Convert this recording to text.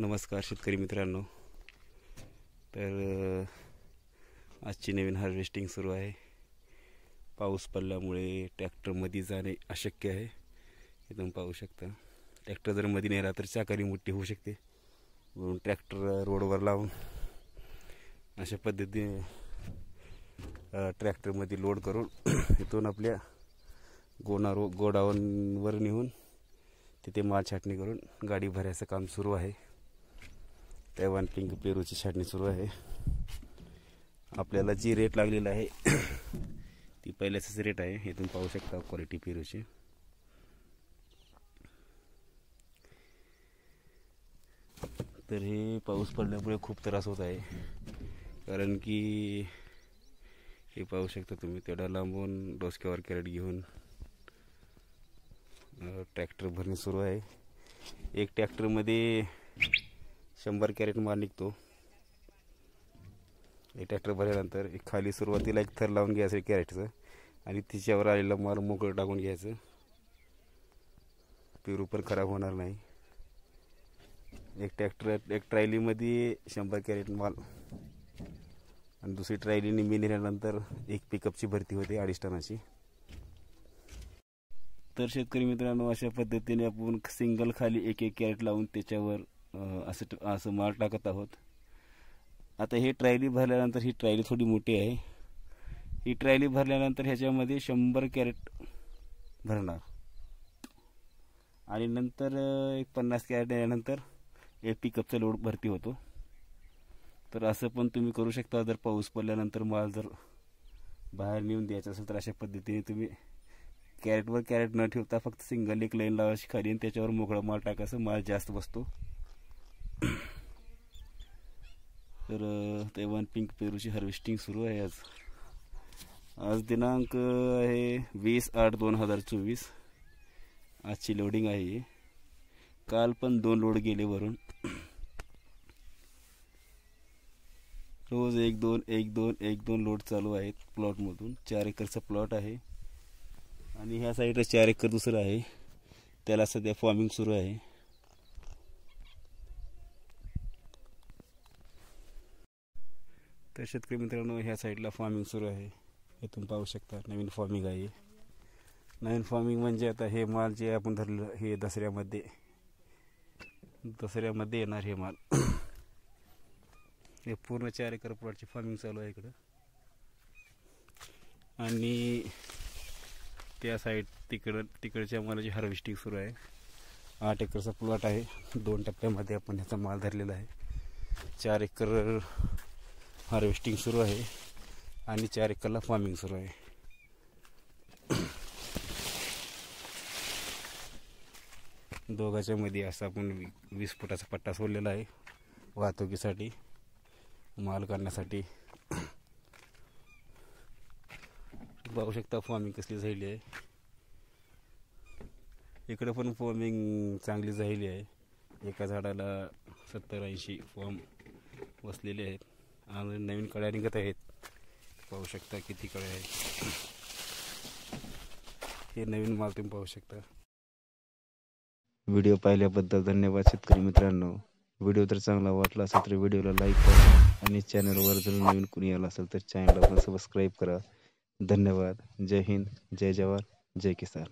नमस्कार शेतकरी मित्रांनो। तर आजची नवीन हार्वेस्टिंग सुरू आहे। पाऊस पडल्यामुळे ट्रॅक्टरमध्ये जाणे अशक्य आहे। इथून पाहू शकता ट्रॅक्टर जर मध्ये नेला तर चाकारी मोठी होऊ शकते, म्हणून ट्रॅक्टर रोडवर लावून अशा पद्धतीने ट्रॅक्टरमध्ये लोड करून इथून आपल्या गोडाऊनवर नेऊन तिथे माल छाटणी करून गाडी भरायचं काम सुरू आहे। तैवान पिंक पेरूची छाटणी सुरू आहे। आपल्याला जी रेट लागलेला आहे ती पहिल्याच रेट आहे। इथून पाहू शकता क्वालिटी पेरूची। तर हे पाऊस पडल्यामुळे खूप त्रास होत आहे, कारण की हे पाहू शकता तुम्ही तेवढा लांबून डोसक्यावर कॅरेट घेऊन ट्रॅक्टर भरणे सुरू आहे। एक ट्रॅक्टरमध्ये 100 कॅरेट माल निघतो। एक ट्रॅक्टर भरल्यानंतर खाली सुरुवातीला एक थर लावून घ्यायचं कॅरेटचं आणि तिच्यावर आलेला माल मोकळं टाकून घ्यायचं। पेरू पण खराब होणार नाही। एक ट्रायलीमध्ये 100 कॅरेट माल आणि दुसरी ट्रायली निम्मी नेल्यानंतर एक पिकअपची भरती होते 2.5 टनाची। तर शेतकरी मित्रांनो, अशा पद्धतीने आपण सिंगल खाली एक कॅरेट लावून त्याच्यावर असं माल टाकत आहोत। आता हे ट्रायली भरल्यानंतर ही ट्रायली थोडी मोठी आहे। ही ट्रायली भरल्यानंतर ह्याच्यामध्ये 100 कॅरेट भरणार आणि नंतर एक 50 कॅरेट आल्यानंतर एक पिकअपचा लोड भरती होतो। तर असं पण तुम्ही करू शकता। जर पाऊस पडल्यानंतर माल जर बाहेर नेऊन द्यायचा असेल तर अशा पद्धतीने तुम्ही कॅरेटवर कॅरेट न ठेवता फक्त सिंगल एक लाईन लावायची खाली आणि त्याच्यावर मोकळा माल टाकायचा, माल जास्त बसतो। तर तैवान पिंक पेरूची हार्वेस्टिंग सुरू आहे। आज दिनांक आहे 20/8/2024। आजची लोडिंग आहे। काल पण 2 लोड गेले वरून। रोज 1-2 लोड चालू आहेत प्लॉटमधून। 4 एकरचा प्लॉट आहे आणि ह्या साईडला 4 एकर दुसरं आहे, त्याला सध्या फॉर्मिंग सुरू आहे। तर शेतकरी मित्रांनो, ह्या साईडला फॉर्मिंग सुरू आहे। इथून पाहू शकता नवीन फॉर्मिंग आहे। नवीन फॉर्मिंग म्हणजे आता हे माल जे आपण धरलं हे दसऱ्यामध्ये येणार हे माल। हे पूर्ण 4 एकर प्लॉटची फॉर्मिंग चालू आहे इकडं। आणि त्या साईड तिकडच्या मालाची हार्वेस्टिंग सुरू आहे। 8 एकरचा प्लॉट आहे। 2 टप्प्यामध्ये आपण ह्याचा माल धरलेला आहे। 4 एकर हार्वेस्टिंग सुरू आहे आणि 4 एकरला फार्मिंग सुरू आहे। दोघांच्या मध्ये असा आपण 20 फुटाचा पट्टा सोडलेला आहे वाहतुकीसाठी, माल काढण्यासाठी। पाहू शकता फॉर्मिंग कसली झाली आहे। इकडे पण फॉर्मिंग चांगली झाली आहे। एका झाडाला 70-80 फॉर्म बसलेले आहेत आणि नवीन कळ्या निघत आहेत। पाहू शकता किती कळ्या आहेत। हे नवीन माल तुम्ही पाहू शकता। व्हिडिओ पाहिल्याबद्दल धन्यवाद शेतकरी मित्रांनो। व्हिडिओ जर चांगला वाटला असेल तर व्हिडिओला लाईक करा आणि चॅनलवर जर नवीन कोणी आला असेल तर चॅनलला सबस्क्राईब करा। धन्यवाद। जय हिंद, जय जवान, जय किसान।